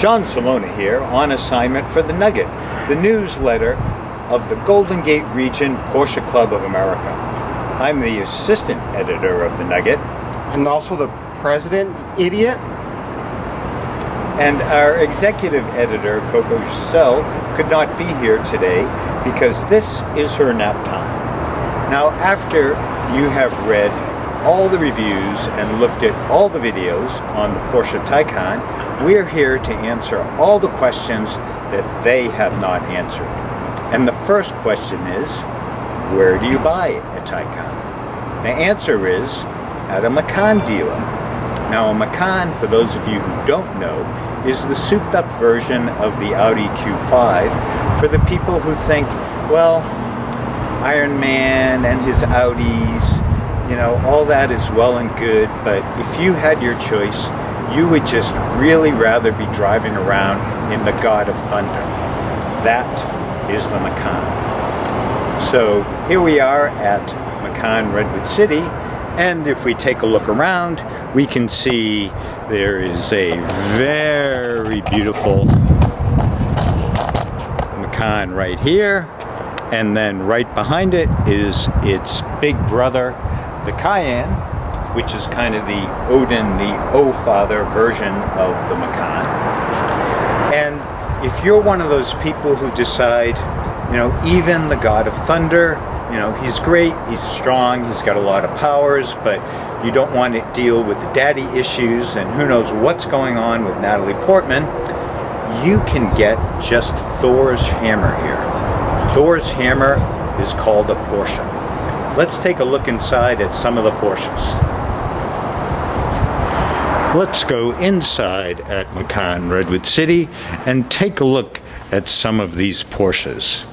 John Salona here on assignment for The Nugget, the newsletter of the Golden Gate Region Porsche Club of America. I'm the assistant editor of The Nugget. And also the president, idiot. And our executive editor, Coco Giselle, could not be here today because this is her nap time. Now, after you have read all the reviews and looked at all the videos on the Porsche Taycan, we're here to answer all the questions that they have not answered. And the first question is, where do you buy a Taycan? The answer is at a Macan dealer. Now, a Macan, for those of you who don't know, is the souped-up version of the Audi Q5 for the people who think, well, Iron Man and his Audis, you know, all that is well and good, but if you had your choice, you would just really rather be driving around in the God of Thunder. That is the Macan. So here we are at Macan Redwood City, and if we take a look around, we can see there is a very beautiful Macan right here, and then right behind it is its big brother, the Cayenne, which is kind of the Odin, the O-Father version of the Macan. And if you're one of those people who decide, you know, even the God of Thunder, you know, he's great, he's strong, he's got a lot of powers, but you don't want to deal with the daddy issues and who knows what's going on with Natalie Portman, you can get just Thor's hammer here. Thor's hammer is called a Porsche. Let's take a look inside at some of the Porsches. Let's go inside at Macan Redwood City and take a look at some of these Porsches.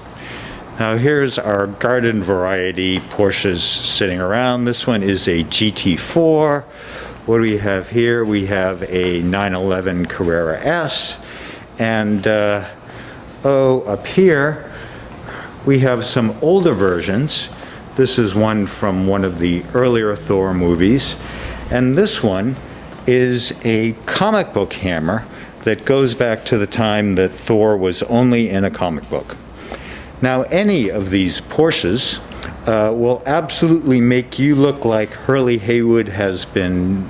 Now here's our garden variety Porsches sitting around. This one is a GT4. What do we have here? We have a 911 Carrera S. And up here we have some older versions. This is one from one of the earlier Thor movies. And this one is a comic book hammer that goes back to the time that Thor was only in a comic book. Now, any of these Porsches will absolutely make you look like Hurley Haywood has been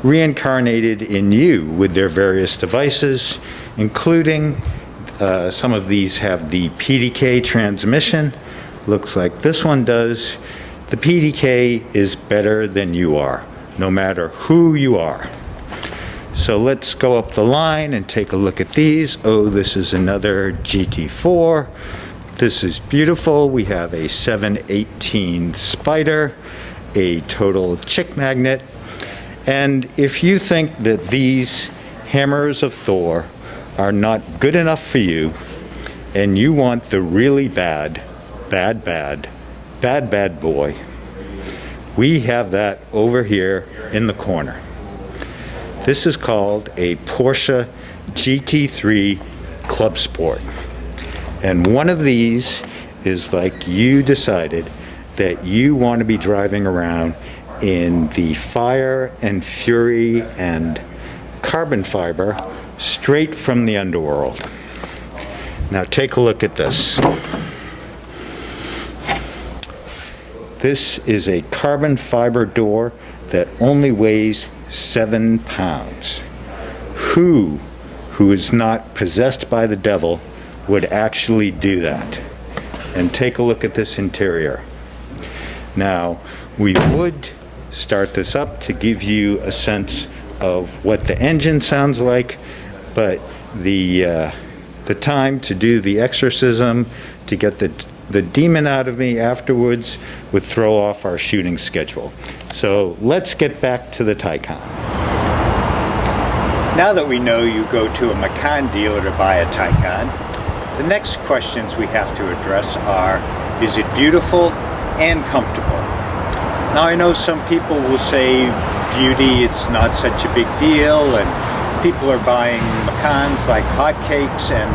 reincarnated in you with their various devices, including some of these have the PDK transmission. Looks like this one does. The PDK is better than you are, no matter who you are. So let's go up the line and take a look at these. Oh, this is another GT4. This is beautiful. We have a 718 Spider, a total chick magnet. And if you think that these hammers of Thor are not good enough for you, and you want the really bad boy, we have that over here in the corner. This is called a Porsche GT3 Club Sport. And one of these is like you decided that you want to be driving around in the fire and fury and carbon fiber straight from the underworld. Now take a look at this. This is a carbon fiber door that only weighs 7 pounds. Who is not possessed by the devil would actually do that? And take a look at this interior. Now, we would start this up to give you a sense of what the engine sounds like, but the time to do the exorcism, to get the demon out of me afterwards, would throw off our shooting schedule. So let's get back to the Taycan. Now that we know you go to a Macan dealer to buy a Taycan, the next questions we have to address are, is it beautiful and comfortable? Now I know some people will say beauty, it's not such a big deal, and people are buying Macans like hotcakes, and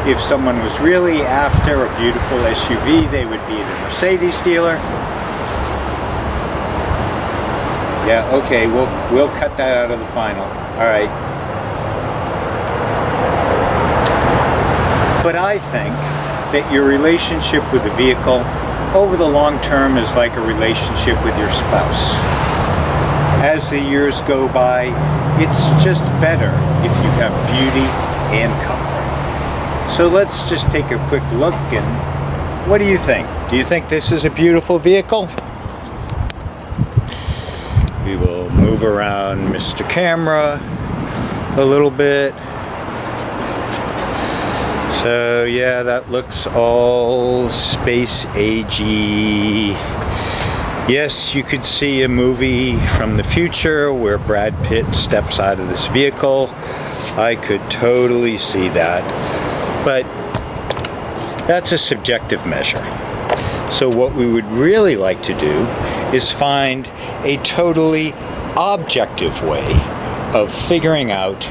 if someone was really after a beautiful SUV, they would be at a Mercedes dealer. Yeah, okay, we'll cut that out of the final. All right. But I think that your relationship with the vehicle over the long term is like a relationship with your spouse. As the years go by, it's just better if you have beauty and comfort. So let's just take a quick look, and what do you think? Do you think this is a beautiful vehicle? We will move around Mr. Camera a little bit. So yeah, that looks all space agey. Yes, you could see a movie from the future where Brad Pitt steps out of this vehicle. I could totally see that. But that's a subjective measure. So what we would really like to do is find a totally objective way of figuring out,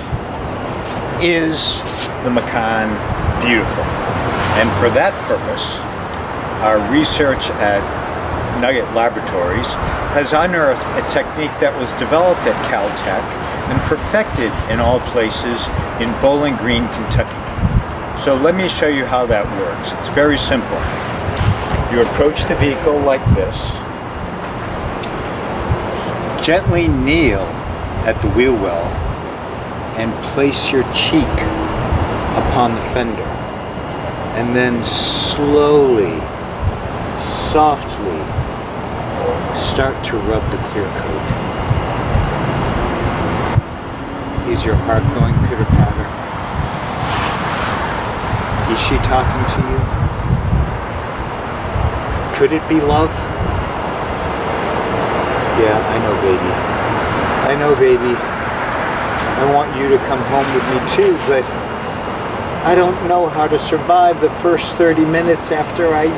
is the Macan beautiful? And for that purpose, our research at Nugget Laboratories has unearthed a technique that was developed at Caltech and perfected in all places in Bowling Green, Kentucky. So let me show you how that works. It's very simple. You approach the vehicle like this, gently kneel at the wheel well, and place your cheek upon the fender, and then slowly, softly start to rub the clear coat. Is your heart going pitter-patter? Is she talking to you? Could it be love? Yeah, I know, baby. I know, baby. I want you to come home with me too, but I don't know how to survive the first 30 minutes after I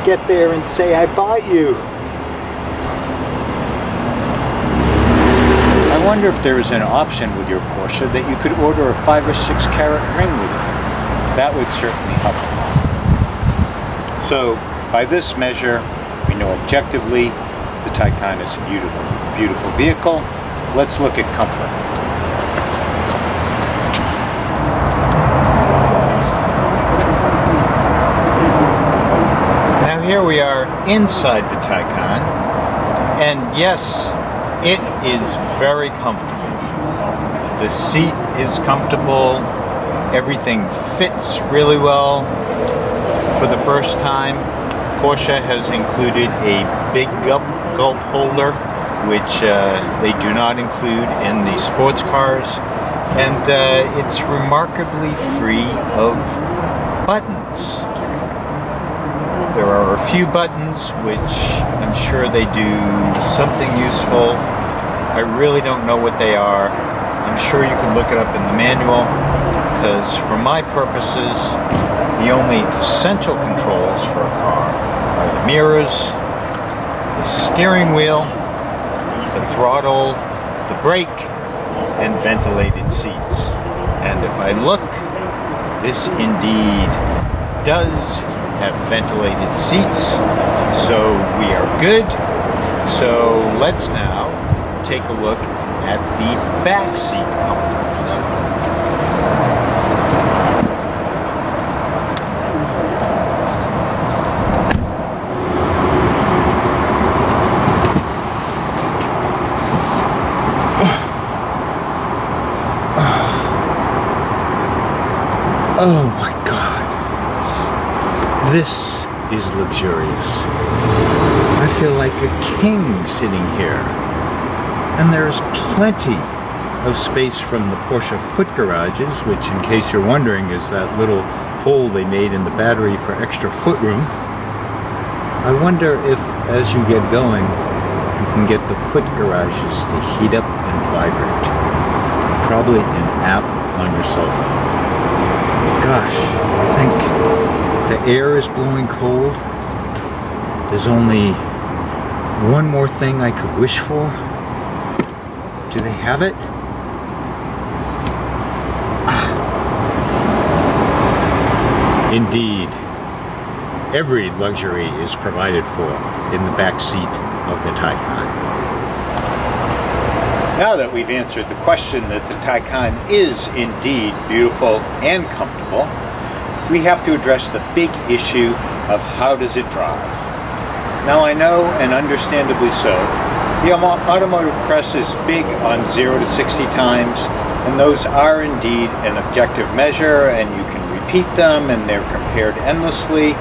get there and say I bought you. I wonder if there is an option with your Porsche that you could order a 5 or 6 carat ring with it. That would certainly help a lot. So, by this measure, we know objectively the Taycan is a beautiful, beautiful vehicle. Let's look at comfort. Now here we are inside the Taycan, and yes, it is very comfortable. The seat is comfortable, everything fits really well. For the first time, Porsche has included a big gulp holder, which they do not include in the sports cars, and it's remarkably free of buttons. There are a few buttons which I'm sure they do something useful. I really don't know what they are. I'm sure you can look it up in the manual, because for my purposes, the only essential controls for a car are the mirrors, the steering wheel, the throttle, the brake, and ventilated seats. And if I look, this indeed does have ventilated seats, so we are good. So let's now take a look at the back seat comfort. Oh my God, this is luxurious. I feel like a king sitting here. And there's plenty of space from the Porsche foot garages, which, in case you're wondering, is that little hole they made in the battery for extra foot room. I wonder if, as you get going, you can get the foot garages to heat up and vibrate. Probably an app on your cell phone. Gosh, I think the air is blowing cold. There's only one more thing I could wish for. Do they have it? Indeed. Every luxury is provided for in the back seat of the Taycan. Now that we've answered the question that the Taycan is indeed beautiful and comfortable, we have to address the big issue of how does it drive. Now I know, and understandably so, the automotive press is big on 0 to 60 times, and those are indeed an objective measure, and you can repeat them, and they're compared endlessly,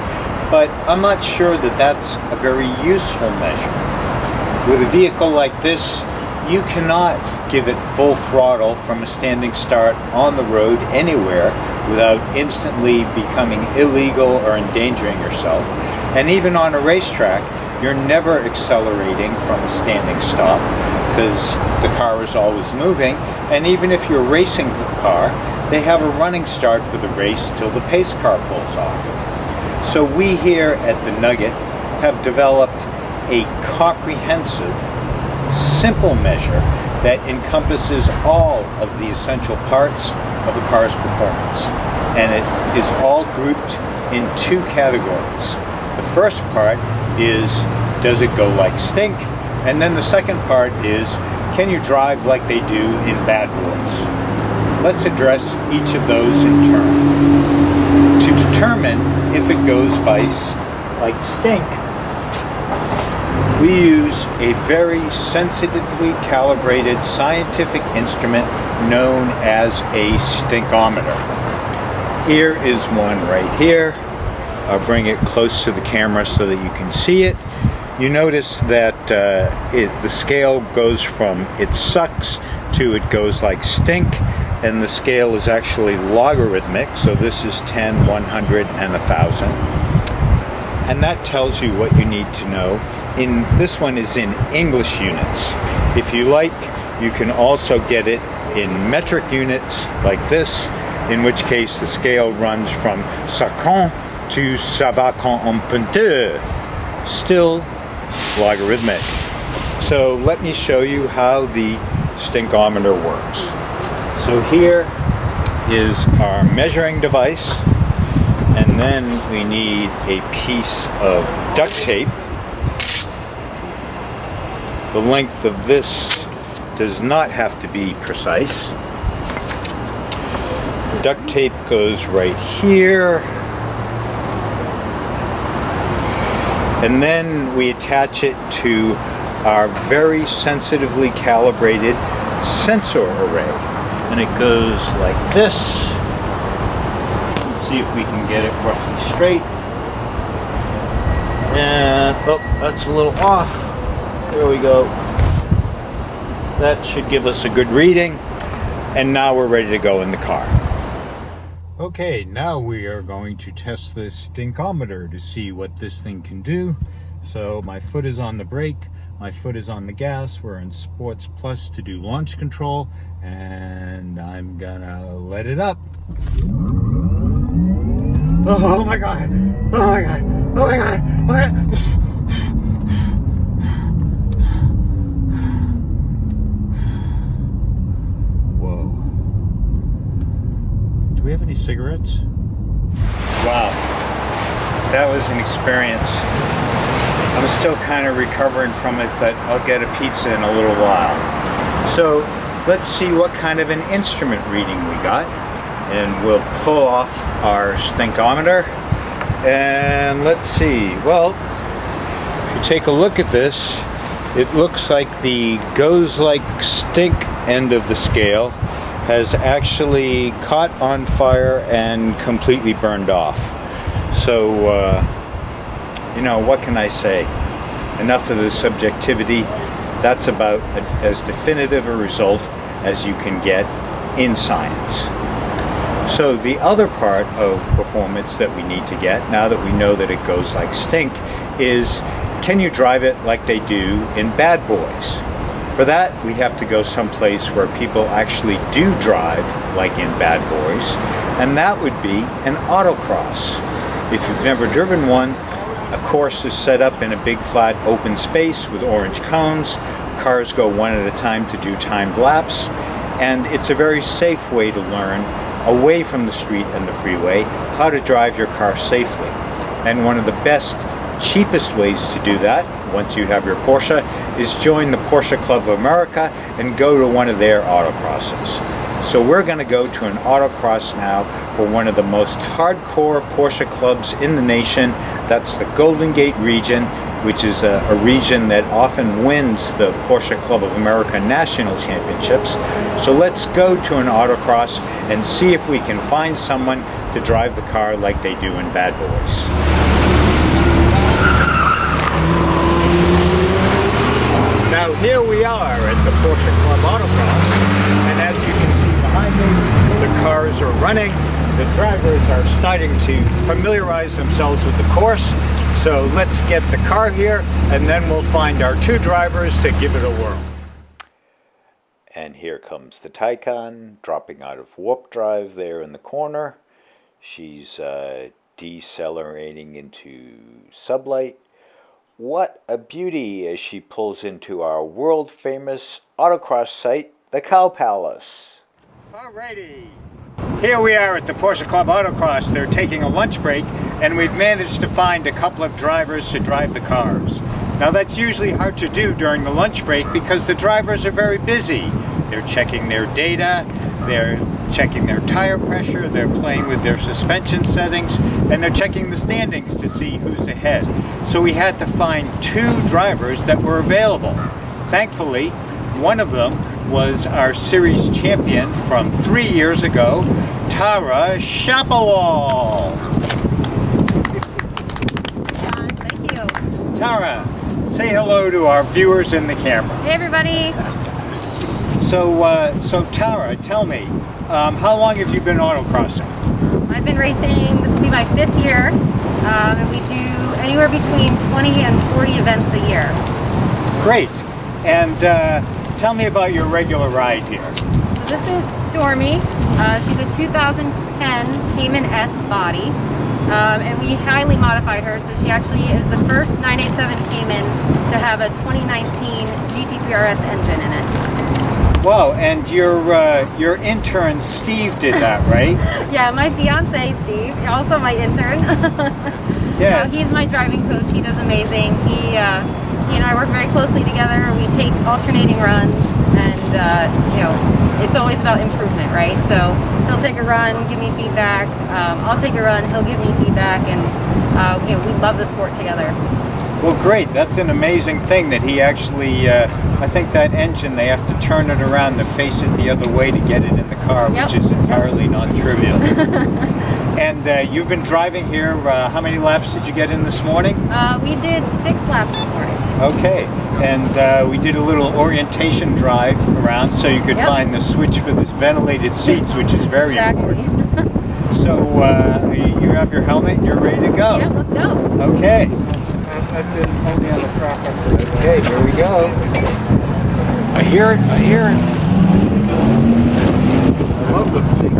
but I'm not sure that that's a very useful measure. With a vehicle like this, you cannot give it full throttle from a standing start on the road anywhere without instantly becoming illegal or endangering yourself. And even on a racetrack, you're never accelerating from a standing stop because the car is always moving. And even if you're racing the car, they have a running start for the race till the pace car pulls off. So we here at the Nugget have developed a comprehensive, simple measure that encompasses all of the essential parts of the car's performance. And it is all grouped in two categories. The first part is, does it go like stink? And then the second part is, can you drive like they do in Bad Boys? Let's address each of those in turn. To determine if it goes by like stink, we use a very sensitively calibrated scientific instrument known as a stinkometer. Here is one right here. I'll bring it close to the camera so that you can see it. You notice that the scale goes from it sucks to it goes like stink, and the scale is actually logarithmic, so this is 10, 100, and 1,000. And that tells you what you need to know. This one is in English units. If you like, you can also get it in metric units like this, in which case the scale runs from ça craint to ça va quand on peut, still logarithmic. So let me show you how the stinkometer works. So here is our measuring device, and then we need a piece of duct tape. The length of this does not have to be precise. Duct tape goes right here. And then we attach it to our very sensitively calibrated sensor array. And it goes like this. Let's see if we can get it roughly straight. And, oh, that's a little off. There we go. That should give us a good reading. And now we're ready to go in the car. Okay, now we are going to test this stinkometer to see what this thing can do. So my foot is on the brake, my foot is on the gas. We're in Sports Plus to do launch control, and I'm gonna let it up. Oh my God, oh my God, oh my God, oh my God. Do we have any cigarettes? Wow, that was an experience. I'm still kind of recovering from it, but I'll get a pizza in a little while. So let's see what kind of an instrument reading we got. And we'll pull off our stinkometer. And let's see, well, if you take a look at this, it looks like the goes like stink end of the scale has actually caught on fire and completely burned off. So, you know, what can I say? Enough of the subjectivity. That's about as definitive a result as you can get in science. So the other part of performance that we need to get, now that we know that it goes like stink, is can you drive it like they do in Bad Boys? For that, we have to go someplace where people actually do drive like in Bad Boys, and that would be an autocross. If you've never driven one, a course is set up in a big flat open space with orange cones. Cars go one at a time to do timed laps, and it's a very safe way to learn away from the street and the freeway how to drive your car safely. And one of the best, cheapest ways to do that, once you have your Porsche, is join the Porsche Club of America and go to one of their autocrosses. So we're going to go to an autocross now for one of the most hardcore Porsche clubs in the nation. That's the Golden Gate region, which is a region that often wins the Porsche Club of America National Championships. So let's go to an autocross and see if we can find someone to drive the car like they do in Bad Boys. Now here we are at the Porsche Club Autocross, and as you can see behind me, the cars are running. The drivers are starting to familiarize themselves with the course. So let's get the car here, and then we'll find our two drivers to give it a whirl. And here comes the Taycan, dropping out of warp drive there in the corner. She's decelerating into sublight. What a beauty as she pulls into our world-famous autocross site, the Cow Palace. Alrighty. Here we are at the Porsche Club Autocross. They're taking a lunch break, and we've managed to find a couple of drivers to drive the cars. Now that's usually hard to do during the lunch break because the drivers are very busy. They're checking their data, they're checking their tire pressure, they're playing with their suspension settings, and they're checking the standings to see who's ahead. So we had to find two drivers that were available. Thankfully, one of them was our series champion from 3 years ago, Tara Shapowal. John, thank you. Tara, say hello to our viewers in the camera. Hey everybody. So Tara, tell me, how long have you been autocrossing? I've been racing, this will be my 5th year, and we do anywhere between 20 and 40 events a year. Great. And tell me about your regular ride here. So this is Stormy. She's a 2010 Cayman S body, and we highly modified her, so she actually is the first 987 Cayman to have a 2019 GT3 RS engine in it. Wow, and your intern Steve did that, right? Yeah, my fiance Steve, also my intern. Yeah. So he's my driving coach. He does amazing. He and I work very closely together. We take alternating runs, and you know, it's always about improvement, right? So he'll take a run, give me feedback. I'll take a run, he'll give me feedback, and you know, we love the sport together. Well, great. That's an amazing thing that he actually, I think that engine, they have to turn it around to face it the other way to get it in the car, Yep. which is entirely non-trivial. And you've been driving here, how many laps did you get in this morning? We did 6 laps this morning. Okay, and we did a little orientation drive around so you could Yep. find the switch for this ventilated seats, which is very Exactly. important. So you have your helmet and you're ready to go. Yeah, let's go. Okay. I've been only on the track up there. Okay, here we go. I hear it, I hear it. I love the thing.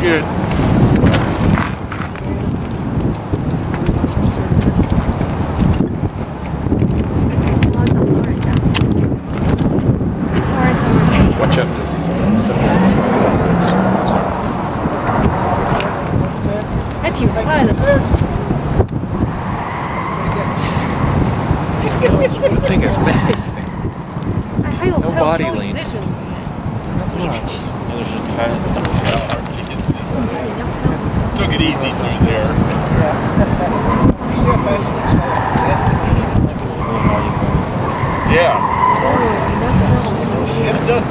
Good. Watch out, this is If you fun. the thing is massive. No body lean. Took it easy through there. Yeah. It does.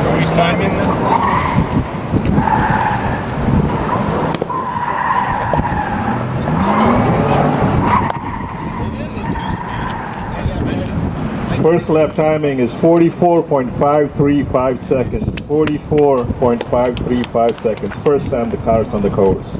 Are we timing this thing? First lap timing is 44.535 seconds. 44.535 seconds. First time the car's on the course.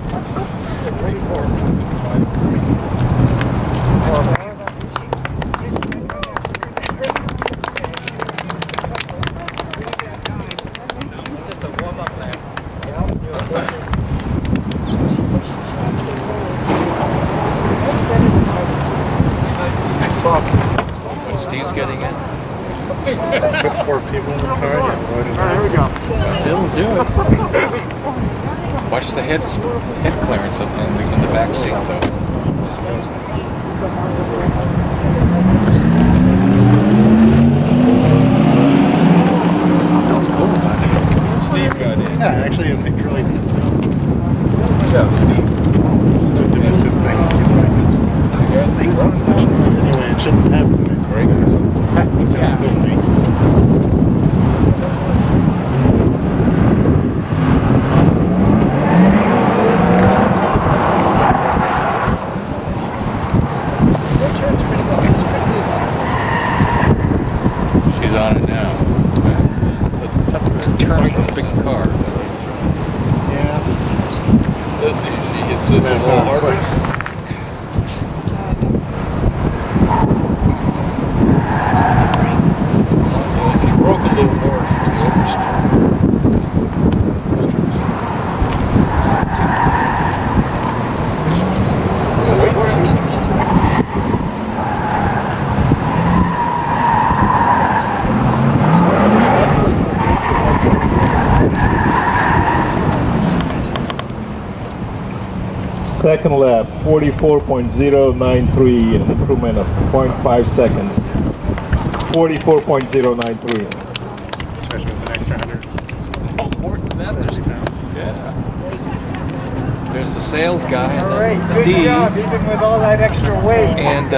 Steve's getting in. Put 4 people in the car. Here we go. It'll do it. Watch the head clearance in the back seat, though. Sounds cool, doesn't it? Steve got in. Yeah, actually, it really does. Yeah, Steve. This is a divisive thing. Anyway, it shouldn't happen. It's very good. She's on it now. It's a tough turn for a big car. Yeah. Let's see, she hits this That's a little how it harder. slicks. He broke a little more. Second lap, 44.093, an improvement of 0.5 seconds. 44.093. Especially with an extra 100. Oh, more than that. There's the sales guy, All right, good Steve, job, even with all that extra weight. and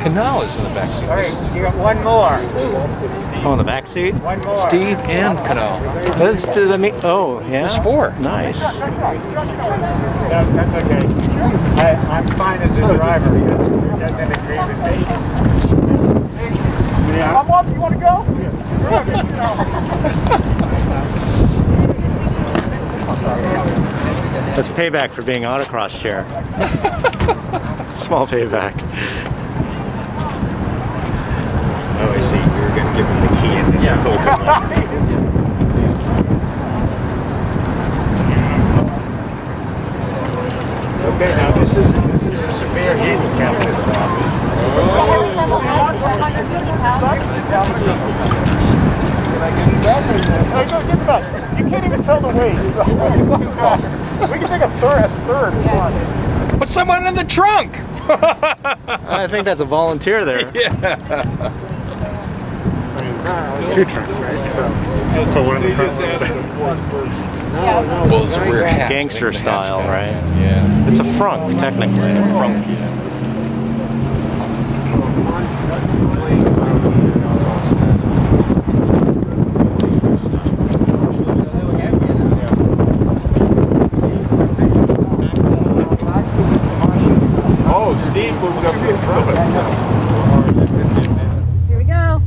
Canal is in the back seat. All right, you got one more. Oh, in the back seat? One more. Steve and Canal. Let's do the Oh, yeah. There's 4. Nice. That's okay. I'm fine as a driver. He doesn't agree with me. Yeah. I'm watching. You want to go? That's payback for being autocross chair. Small payback. Oh, I see. You're going to give him the key and then you hold him. Okay, now this is a severe handicap. This Hey, go get back. You can't even tell the weight. So we can take a third. Put someone in the trunk! I think that's a volunteer there. Yeah. I mean, there's 2 trunks, right? So put one in the front, one in the back. Well, it's a rear hatch. Gangster Makes the style, hatch right? down. Yeah. It's a frunk, technically. Front, yeah. Oh, Steve moved up to the front. Here we go.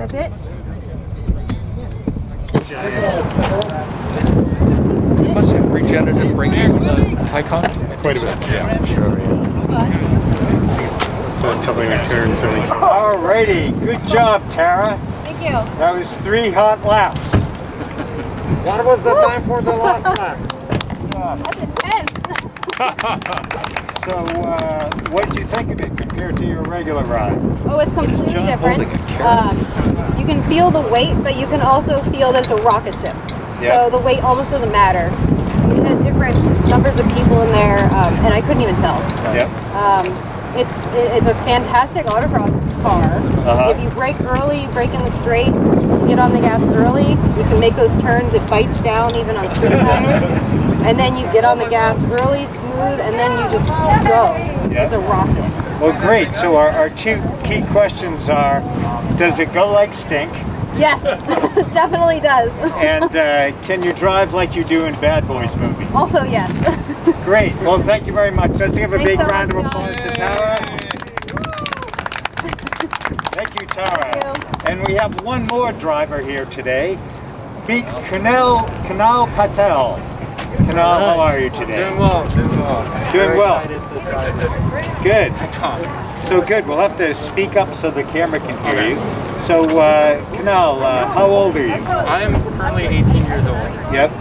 That's it? You must have regenerative braking with the Taycan? Quite a bit. Yeah, I'm sure, yeah. That's something I turned 75. Alrighty, good job, Tara. Thank you. That was 3 hot laps. What was the time for the last lap? That's intense. So, what did you think of it compared to your regular ride? Oh, it's completely John different. holding a carrot? You can feel the weight, but you can also feel that it's a rocket ship. Yeah. So the weight almost doesn't matter. We had different numbers of people in there, and I couldn't even tell. Yep. It's a fantastic autocross car. If you brake early, you brake in the straight, get on the gas early, you can make those turns, it bites down even on street tires. And then you get on the gas early, smooth, and then you just go. It's a rocket. Well, great. So our two key questions are, does it go like stink? Yes, definitely does. And can you drive like you do in Bad Boys movies? Also, yes. Great. Well, thank you very much. Let's give a Thanks big so round of much, applause John. to Tara. Thank you, Tara. Thank you. And we have one more driver here today. Meet Kunal Patel. Kunal, how are you today? Doing well, doing well. Doing well. Excited to drive this. Good. So good. We'll have to speak up so the camera can hear you. So, Kunal, how old are you? I am currently 18 years old. Yep.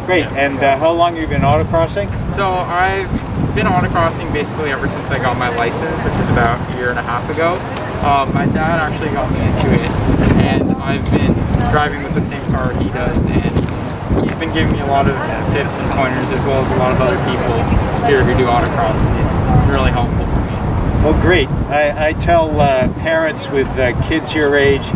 Great. And how long have you been autocrossing? So I've been autocrossing basically ever since I got my license, which was about a year and a half ago. My dad actually got me into it, and I've been driving with the same car he does, and he's been giving me a lot of tips and pointers, as well as a lot of other people here who do autocross, and it's really helpful for me. Well, great. I tell parents with kids your age,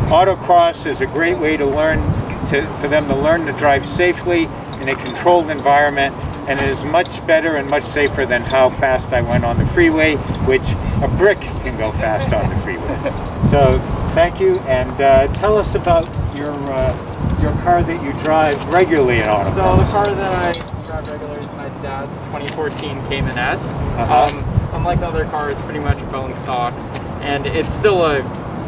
autocross is a great way to learn, for them to learn to drive safely in a controlled environment, and it is much better and much safer than how fast I went on the freeway, which a brick can go fast on the freeway. So thank you, and tell us about your car that you drive regularly in autocross. So the car that I drive regularly is my dad's 2014 Cayman S. Unlike the other car, it's pretty much bone stock, and it's still a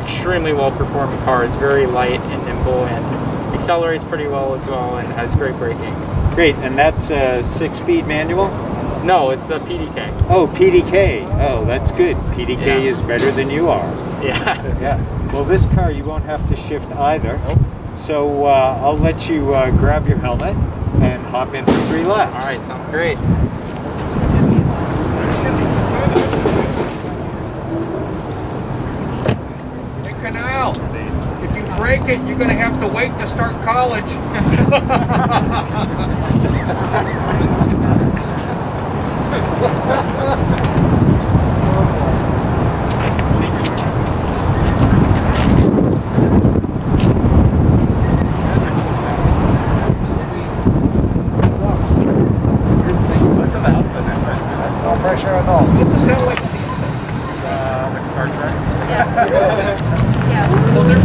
extremely well-performing car. It's very light and nimble, and accelerates pretty well as well, and has great braking. Great, and that's a 6-speed manual? No, it's the PDK. Oh, PDK. Oh, that's good. PDK Yeah. is better than you are. Yeah. Yeah. Well, this car you won't have to shift either. Nope. So I'll let you grab your helmet and hop in for 3 laps. All right, sounds great. Hey, Canal, if you break it, you're going to have to wait to start college. What's on the outside? That's no pressure at all. Does it sound like Like Star Trek? Yeah. well, there's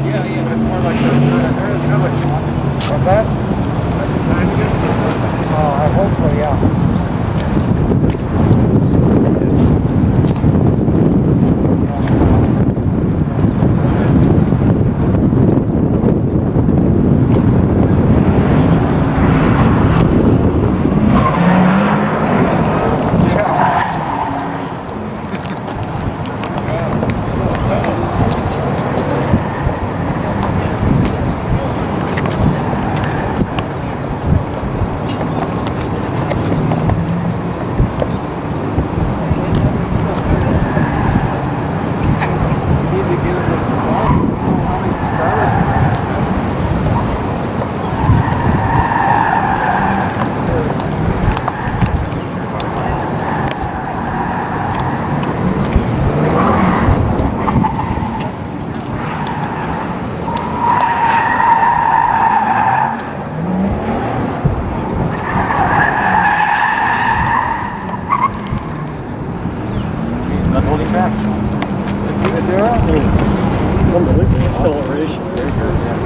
Yeah, it's more like there is another. What's that? I hope so, yeah. Not holding back. Unbelievable acceleration. Very good, yeah.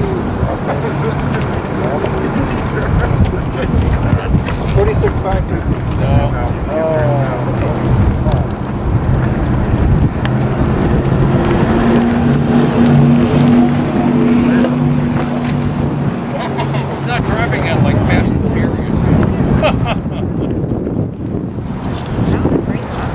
46.5. It's not driving at like Fast and Furious. That was a great spot.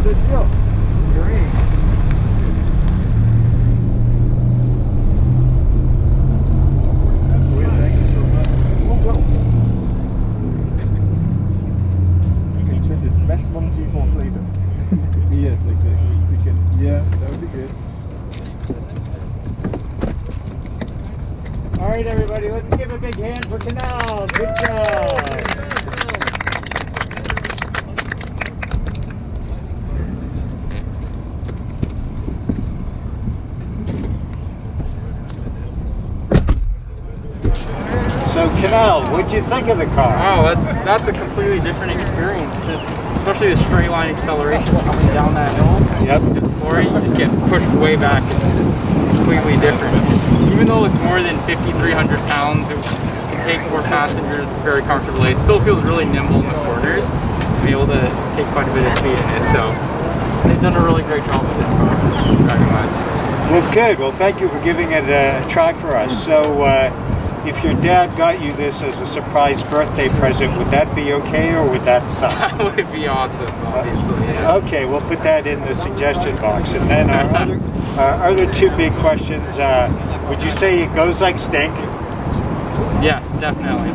good deal. Great. Thank you so much. Well, we can check the best 1G4 flavor. Yes, exactly. We can. Yeah, that would be good. All right, everybody, let's give a big hand for Canal. Good job. So, Canal, what'd you think of the car? Oh, that's a completely different experience. Especially the straight line acceleration coming down that hill. Yep. Just before you just get pushed way back. It's completely different. Even though it's more than 5,300 pounds, it can take 4 passengers very comfortably. It still feels really nimble in the corners. Be able to take quite a bit of speed in it. So they've done a really great job with this car, driving wise. Well, good. Well, thank you for giving it a try for us. So, if your dad got you this as a surprise birthday present, would that be okay, or would that suck? That would be awesome, obviously. Yeah. Okay, we'll put that in the suggestion box. And then our other two big questions, would you say it goes like stink? Yes, definitely.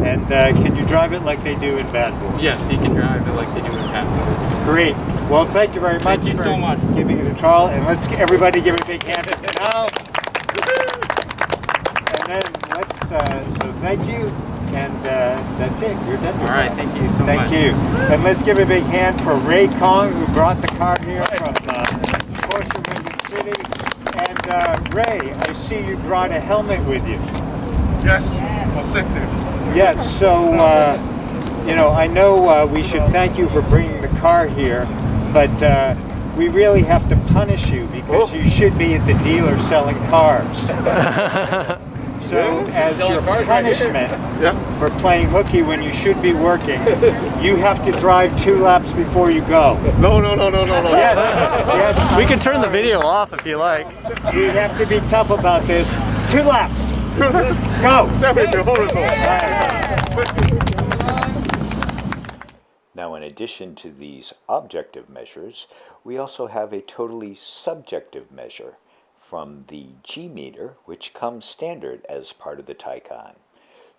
And can you drive it like they do in Bad Boys? Yes, you can drive it like they do in Bad Boys. Great. Well, thank you very much Thank you for so much. giving it a trial. And let's everybody give a big hand for now. And then so thank you. And that's it. You're done. All right, thank you so much. Thank you. And let's give a big hand for Ray Kong, who brought the car here from Porsche Windy City. And Ray, I see you brought a helmet with you. Yes, for safety. Yes, so, I know we should thank you for bringing the car here, but we really have to punish you because you should be at the dealer selling cars. So, as your punishment for playing hooky when you should be working, you have to drive 2 laps before you go. No. Yes, yes. We can turn the video off if you like. You have to be tough about this. 2 laps. Go. That would be horrible. Now, in addition to these objective measures, we also have a totally subjective measure from the G meter, which comes standard as part of the Taycan.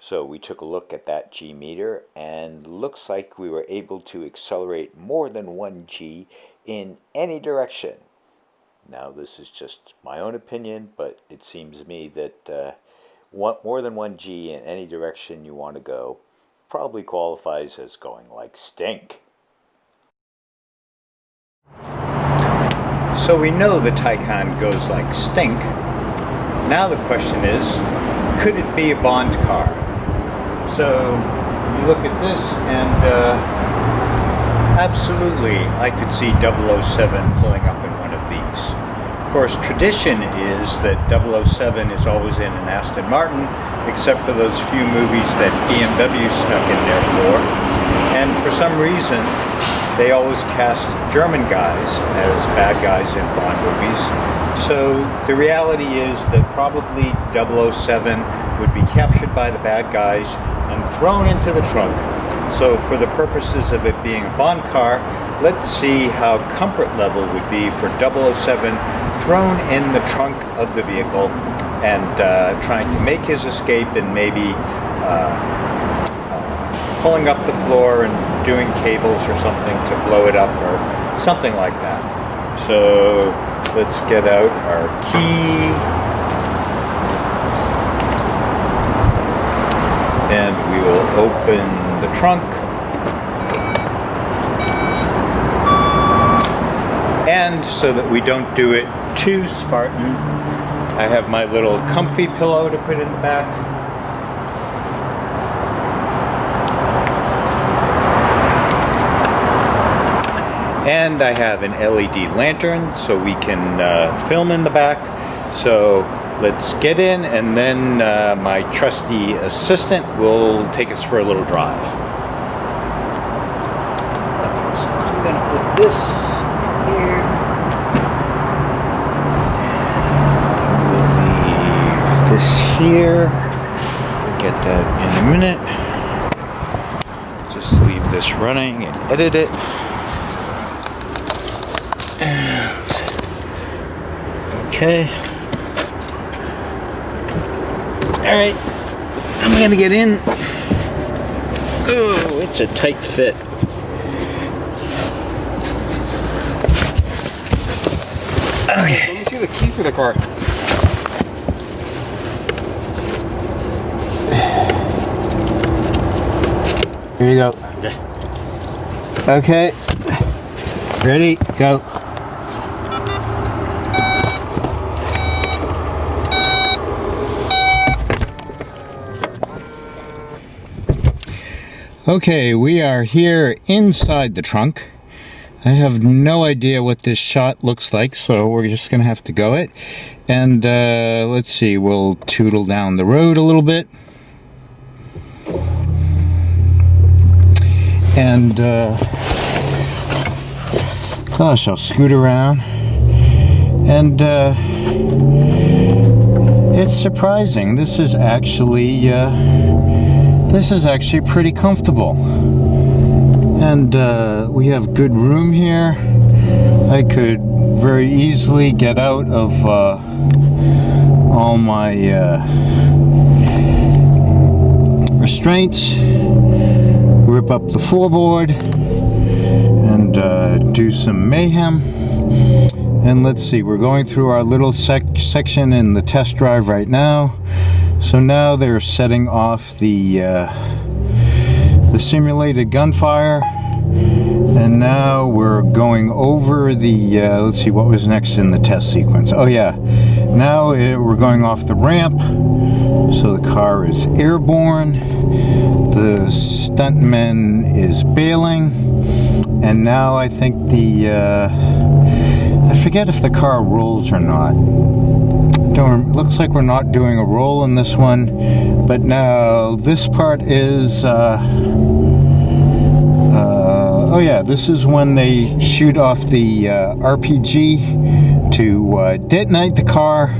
So we took a look at that G meter, and looks like we were able to accelerate more than 1 G in any direction. Now, this is just my own opinion, but it seems to me that more than 1 G in any direction you want to go probably qualifies as going like stink. So we know the Taycan goes like stink. Now the question is, could it be a Bond car? So you look at this and absolutely I could see 007 pulling up in one of these. Of course, tradition is that 007 is always in an Aston Martin, except for those few movies that BMW snuck in there for. And for some reason, they always cast German guys as bad guys in Bond movies. So the reality is that probably 007 would be captured by the bad guys and thrown into the trunk. So for the purposes of it being a Bond car, let's see how comfort level would be for 007 thrown in the trunk of the vehicle and trying to make his escape and maybe pulling up the floor and doing cables or something to blow it up or something like that. So let's get out our key and we will open the trunk. And so that we don't do it too Spartan, I have my little comfy pillow to put in the back. And I have an LED lantern so we can film in the back. So let's get in, and then my trusty assistant will take us for a little drive. So I'm going to put this here. And we'll leave this here. We'll get that in a minute. Just leave this running and edit it. Okay. Alright. I'm gonna get in. Oh, it's a tight fit. Okay. Let me see the key for the car. Here you go. Okay. Ready? Go. Okay, we are here inside the trunk. I have no idea what this shot looks like, so we're just gonna have to go it. And let's see, we'll tootle down the road a little bit. And gosh, I'll scoot around. And it's surprising. This is actually pretty comfortable. And we have good room here. I could very easily get out of all my restraints, rip up the floorboard, and do some mayhem. And let's see, we're going through our little section in the test drive right now. So now they're setting off the simulated gunfire, and now we're going over the let's see, what was next in the test sequence. Oh yeah, now we're going off the ramp, so the car is airborne, the stuntman is bailing, and now I think I forget if the car rolls or not. Looks like we're not doing a roll in this one, but now this part is oh yeah, this is when they shoot off the RPG to detonate the car,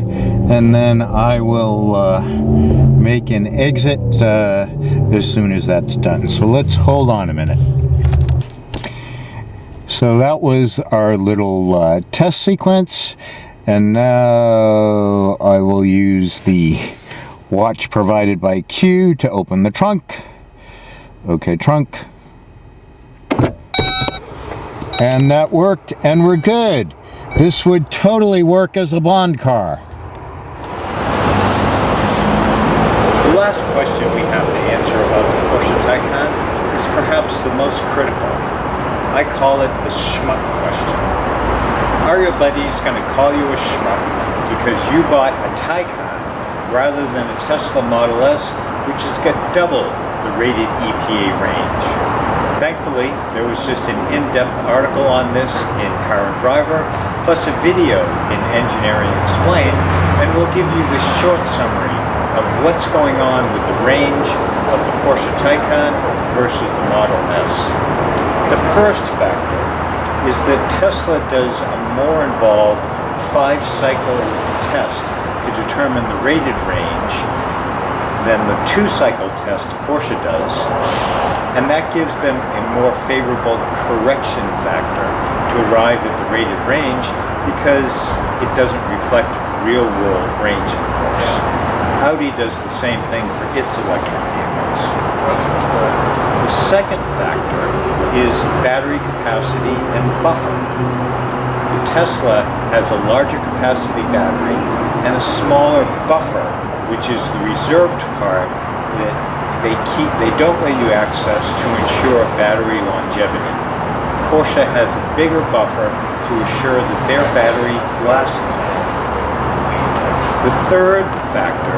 and then I will make an exit as soon as that's done. So let's hold on a minute. So that was our little test sequence. And now I will use the watch provided by Q to open the trunk. Okay, trunk. And that worked, and we're good. This would totally work as a blonde car. The last question we have to answer about the Porsche Taycan is perhaps the most critical. I call it the schmuck question. Are your buddies going to call you a schmuck because you bought a Taycan rather than a Tesla Model S, which has got double the rated EPA range? Thankfully, there was just an in-depth article on this in Car and Driver, plus a video in Engineering Explained, and we'll give you this short summary of what's going on with the range of the Porsche Taycan versus the Model S. The first factor is that Tesla does a more involved 5-cycle test to determine the rated range than the 2-cycle test Porsche does, and that gives them a more favorable correction factor to arrive at the rated range because it doesn't reflect real-world range, of course. Audi does the same thing for its electric vehicles. The second factor is battery capacity and buffer. The Tesla has a larger capacity battery and a smaller buffer, which is the reserved part that they don't let you access to ensure battery longevity. Porsche has a bigger buffer to assure that their battery lasts longer. The third factor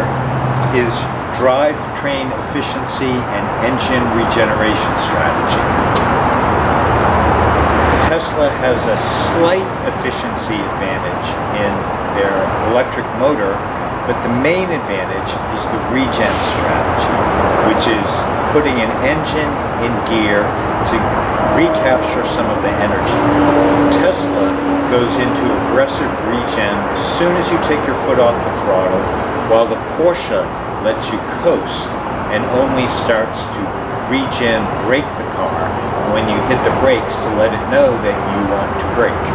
is drivetrain efficiency and engine regeneration strategy. Tesla has a slight efficiency advantage in their electric motor, but the main advantage is the regen strategy, which is putting an engine in gear to recapture some of the energy. Tesla goes into aggressive regen as soon as you take your foot off the throttle, while the Porsche lets you coast and only starts to regen brake the car when you hit the brakes to let it know that you want to brake.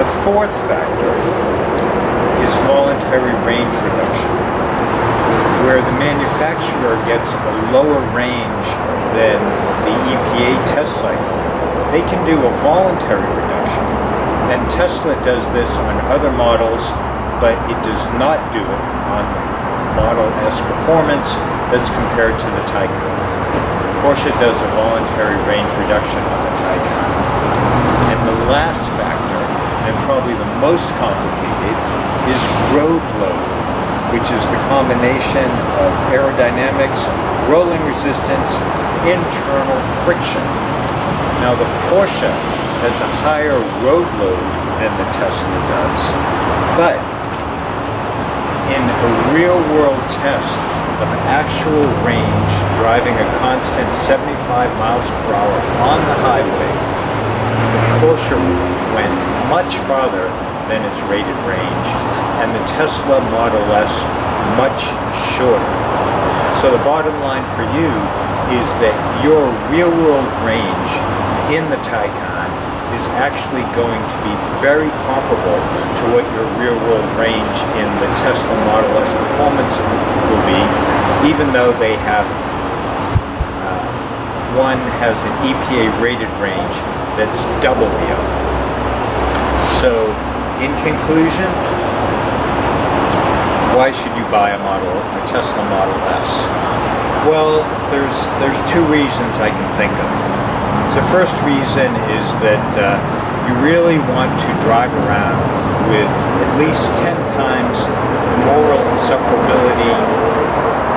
The fourth factor is voluntary range reduction, where the manufacturer gets a lower range than the EPA test cycle. They can do a voluntary reduction, and Tesla does this on other models, but it does not do it on the Model S Performance that's compared to the Taycan. Porsche does a voluntary range reduction on the Taycan. And the last factor, and probably the most complicated, is road load, which is the combination of aerodynamics, rolling resistance, internal friction. Now the Porsche has a higher road load than the Tesla does, but in a real-world test of actual range, driving a constant 75 miles per hour on the highway, the Porsche went much farther than its rated range, and the Tesla Model S much shorter. So the bottom line for you is that your real-world range in the Taycan is actually going to be very comparable to what your real-world range in the Tesla Model S Performance will be, even though they have one has an EPA rated range that's double the other. So, in conclusion, why should you buy a Tesla Model S? Well, there's two reasons I can think of. The first reason is that you really want to drive around with at least 10 times the moral insufferability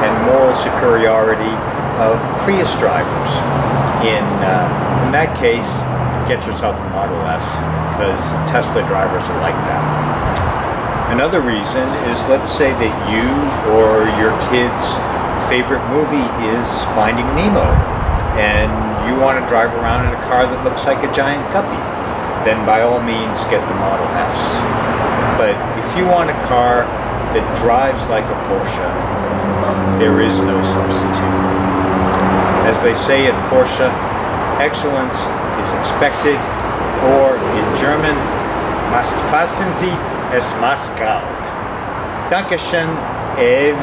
and moral superiority of Prius drivers. In that case, get yourself a Model S, because Tesla drivers are like that. Another reason is, let's say that you or your kid's favorite movie is Finding Nemo, and you want to drive around in a car that looks like a giant guppy, then by all means get the Model S. But if you want a car that drives like a Porsche, there is no substitute. As they say at Porsche, excellence is expected, or in German, "Must fasten Sie, es must galt." Dankeschön,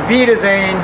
Wiedersehen.